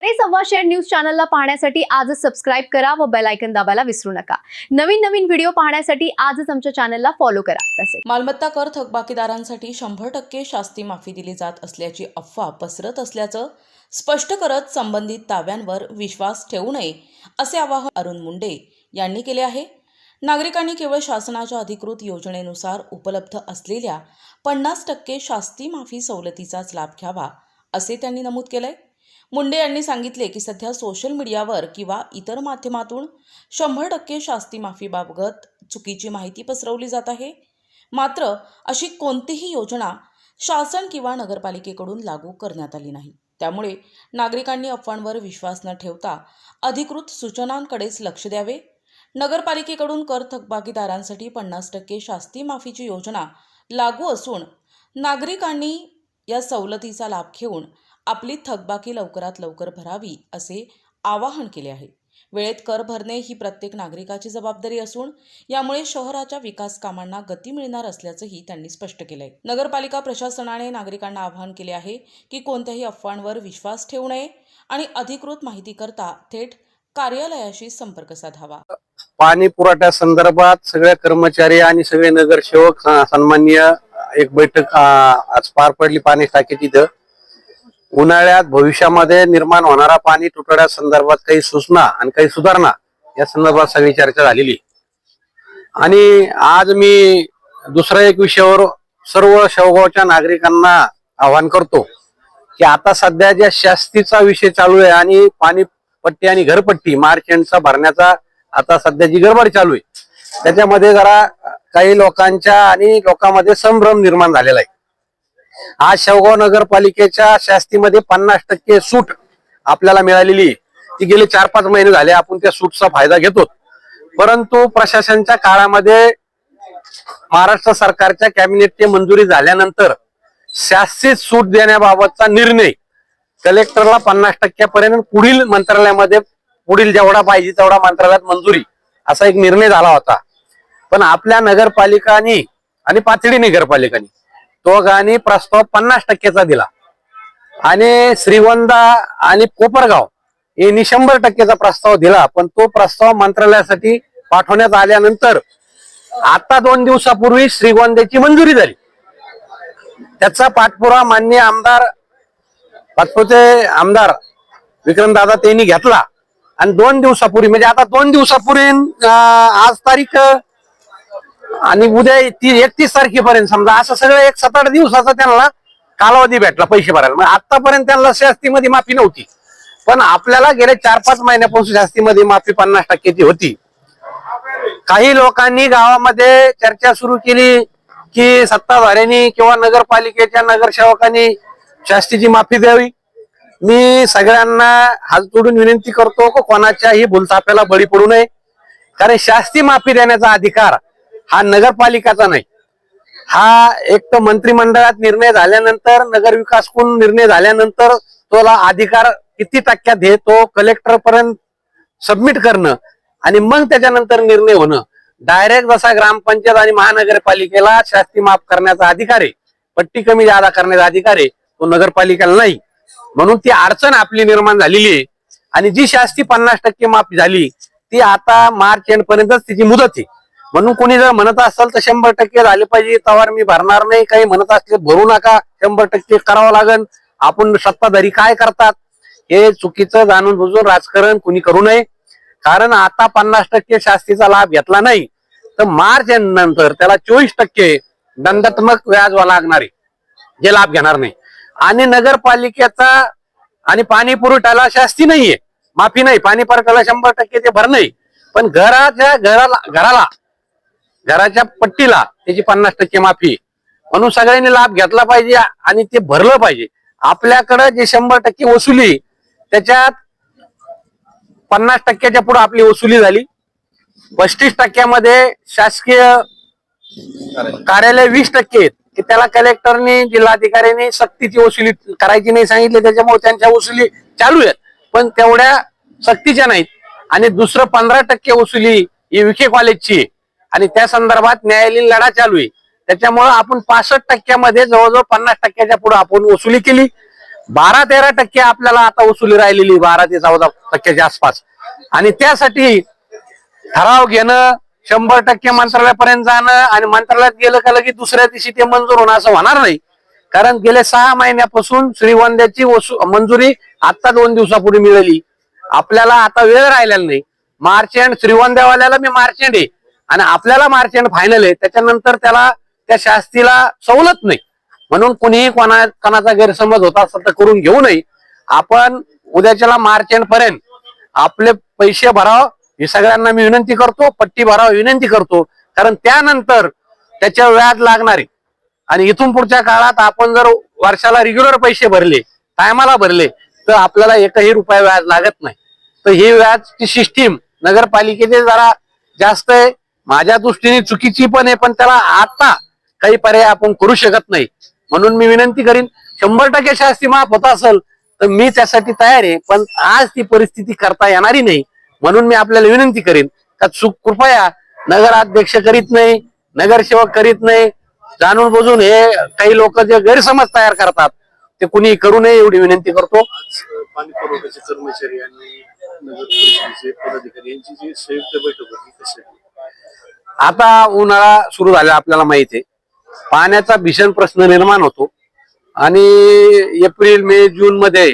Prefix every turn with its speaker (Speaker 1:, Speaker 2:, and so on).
Speaker 1: साडे सव्वाशे न्यूज चॅनलला पाहण्यासाठी आजच सबस्क्राइब करा व बेल आयकॉन दाबायला विसरू नका। नवीन व्हिडिओ पाहण्यासाठी आजच आमच्या चॅनलला फॉलो करा। तसेच
Speaker 2: मालमत्ता कर थकबाकीदारांसाठी 100% शास्ती माफी दिली जात असल्याची अफवा पसरत असल्याचं स्पष्ट करत संबंधित दाव्यांवर विश्वास ठेवू नये असे आवाहन अरुण मुंडे यांनी केले आहे। नागरिकांनी केवळ शासनाच्या अधिकृत योजनेनुसार उपलब्ध असलेल्या 50% शास्ती माफी सवलतीचाच लाभ घ्यावा असे त्यांनी नमूद केले। मुंडे यांनी सांगितले की सध्या सोशल मीडियावर किंवा इतर माध्यमातून 100% शास्ती माफीबाबत चुकीची माहिती पसरवली जात आहे। मात्र अशी कोणतीही योजना शासन किंवा नगरपालिकेकडून लागू करण्यात आली नाही। त्यामुळे नागरिकांनी अफवांवर विश्वास न ठेवता अधिकृत सूचनांकडेच लक्ष द्यावे। नगरपालिकेकडून कर थकबाकीदारांसाठी 50% शास्ती माफीची योजना लागू असून नागरिकांनी या सवलतीचा लाभ घेऊन आपली थकबाकी लवकरात लवकर भरावी असे आवाहन केले आहे। वेळेत कर भरणे ही प्रत्येक नागरिकाची जबाबदारी असून यामुळे शहराच्या विकास कामांना गती मिळणार असल्याचंही त्यांनी स्पष्ट केलंय। नगरपालिका प्रशासनाने नागरिकांना आवाहन केले आहे की कोणत्याही अफवांवर विश्वास ठेवू नये आणि अधिकृत माहितीकरता थेट कार्यालयाशी संपर्क साधावा।
Speaker 3: पाणी पुरवठ्या संदर्भात सगळे कर्मचारी आणि सगळे नगरसेवक सन्माननीय एक बैठक आज पार पडली पाणी टाकीची। इथं उन्हाळ्यात भविष्यामध्ये निर्माण होणारा पाणी तुटवड्या संदर्भात काही सूचना आणि काही सुधारणा या संदर्भात सगळी चर्चा झालेली। आणि आज मी दुसऱ्या एक विषयावर सर्व शेवगावच्या नागरिकांना आवाहन करतो की आता सध्या ज्या शास्तीचा विषय चालू आहे आणि पाणीपट्टी आणि घरपट्टी मार्च एंडचा भरण्याचा आता सध्या जी गडबड चालू आहे त्याच्यामध्ये जरा काही लोकांच्या आणि लोकांमध्ये संभ्रम निर्माण झालेला आहे। आज शेवगाव नगरपालिकेच्या शास्तीमध्ये 50% सूट आपल्याला मिळालेली, ती गेले 4-5 महिने झाले आपण त्या सूटचा फायदा घेतो। परंतु प्रशासनाच्या काळामध्ये महाराष्ट्र सरकारच्या कॅबिनेटची मंजुरी झाल्यानंतर शास्तीत सूट देण्याबाबतचा निर्णय कलेक्टरला 50% पर्यंत पुढील मंत्रालयामध्ये पुढील जेवढा पाहिजे तेवढा मंत्रालयात मंजुरी असा एक निर्णय झाला होता। पण आपल्या नगरपालिकांनी आणि पाथडी नगरपालिकांनी दोघांनी प्रस्ताव 50%चा दिला आणि श्रीगोंदा आणि कोपरगाव यांनी 100%चा प्रस्ताव दिला। पण तो प्रस्ताव मंत्रालयासाठी पाठवण्यात आल्यानंतर आता 2 दिवसापूर्वी श्रीगोंद्याची मंजुरी झाली। त्याचा पाठपुरावा माननीय पाचपुते आमदार विक्रमदादा त्यांनी घेतला आणि 2 दिवसापूर्वी म्हणजे आता 2 दिवसापूर्वी आज तारीख आणि उद्या 31 तारखेपर्यंत समजा असं सगळं एक 7-8 दिवसाचा त्यांना कालावधी भेटला पैसे भरायला। मग आतापर्यंत त्यांना शास्तीमध्ये माफी नव्हती, पण आपल्याला गेले 4-5 महिन्यापासून शास्तीमध्ये माफी 50%ची होती। काही लोकांनी गावामध्ये चर्चा सुरू केली की सत्ताधाऱ्यांनी किंवा नगरपालिकेच्या नगरसेवकांनी शास्तीची माफी द्यावी। मी सगळ्यांना हात जोडून विनंती करतो की कोणाच्याही भूलथापाला बळी पडू नये, कारण शास्ती माफी देण्याचा अधिकार हा नगरपालिकाचा नाही। हा एक तर मंत्रिमंडळात निर्णय झाल्यानंतर नगर विकास कोण निर्णय झाल्यानंतर तोला अधिकार किती टक्क्यात हे तो कलेक्टर पर्यंत सबमिट करणं आणि मग त्याच्यानंतर निर्णय होणं। डायरेक्ट जसा ग्रामपंचायत आणि महानगरपालिकेला शास्ती माफ करण्याचा अधिकार आहे, पट्टी कमी जादा करण्याचा अधिकार आहे, तो नगरपालिकेला नाही। म्हणून ती अडचण आपली निर्माण झालेली आहे आणि जी शास्ती 50% माफी झाली ती आता मार्च एंड पर्यंतच तिची मुदत आहे। म्हणून कोणी जर म्हणत असेल तर 100% झाले पाहिजे तवार मी भरणार नाही, काही म्हणत असले भरू नका, 100% करावं लागेल। आपण सत्ताधारी काय करतात हे चुकीचं जाणून बुजून राजकारण कुणी करू नये, कारण आता 50% शास्तीचा लाभ घेतला नाही तर मार्च एंड नंतर त्याला 24% दंडात्मक व्याज लागणार आहे, जे लाभ घेणार नाही। आणि नगरपालिकेचा आणि पाणी पुरवठ्याला शास्ती नाहीये, माफी नाही, पाणी पुरवठ्याला 100% ते भरणे, पण घराच्या पट्टीला त्याची 50% माफी। म्हणून सगळ्यांनी लाभ घेतला पाहिजे आणि ते भरलं पाहिजे। आपल्याकडे जे 100% वसुली त्याच्यात 50%च्या पुढे आपली वसुली झाली, 35% शासकीय कार्यालय 20% की त्याला कलेक्टरने जिल्हाधिकाऱ्यांनी सक्तीची वसुली करायची नाही सांगितले, त्याच्यामुळे त्यांच्या वसुली चालू आहेत पण तेवढ्या सक्तीच्या नाहीत। आणि दुसरं 15% वसुली ही विखे कॉलेजची आणि त्या संदर्भात न्यायालयीन लढा चालू आहे, त्याच्यामुळे आपण 65% मध्ये जवळजवळ 50%च्या पुढे आपण वसुली केली। 12-13% आपल्याला आता वसुली राहिलेली, 12 ते 14% आसपास. आणि त्यासाठी ठराव घेणं, 100% मंत्रालयापर्यंत जाणं आणि मंत्रालयात गेलं का लगेच दुसऱ्या दिवशी ते मंजूर होणं असं होणार नाही. कारण गेल्या 6 महिन्यापासून श्रीगोंद्याची मंजुरी आता 2 दिवसापूर्वी मिळाली. आपल्याला आता वेळ राहिलेला नाही. मार्चेंट श्रीगोंद्यावाल्याला मी मार्चेंट आहे आणि आपल्याला मार्चेंट फायनल आहे, त्याच्यानंतर त्याला त्या शास्तीला सवलत नाही. म्हणून कुणीही कोणाचा गैरसमज होता असं तर करून घेऊ नये. आपण उद्याच्याला मार्चेंट पर्यंत आपले पैसे भरावं ही सगळ्यांना मी विनंती करतो, पट्टी भरावं विनंती करतो. कारण त्यानंतर त्याच्या व्याज लागणारे आणि इथून पुढच्या काळात आपण जर वर्षाला रेग्युलर पैसे भरले, टायमाला भरले, तर आपल्याला 1ही रुपया व्याज लागत नाही. तर ही व्याजची सिस्टीम नगरपालिकेचे जरा जास्त आहे, माझ्या दृष्टीने चुकीची पण आहे, पण त्याला आता काही पर्याय आपण करू शकत नाही. म्हणून मी विनंती करीन, 100% शास्ती माफ होत असेल तर मी त्यासाठी तयार आहे, पण आज ती परिस्थिती करता येणारी नाही. म्हणून मी आपल्याला विनंती करीन का कृपया नगराध्यक्ष करीत नाही, नगरसेवक करीत नाही, जाणून बुजून हे काही लोक जे गैरसमज तयार करतात ते कुणी करू नये एवढी विनंती करतो.
Speaker 4: पाणी पुरवठ्याचे कर्मचारी आणि नगर परिषदेचे पदाधिकारी यांची जी संयुक्त बैठक होती कशी?
Speaker 3: आता उन्हाळा सुरू झाला, आपल्याला माहिती आहे, पाण्याचा भीषण प्रश्न निर्माण होतो आणि एप्रिल, मे, जून मध्ये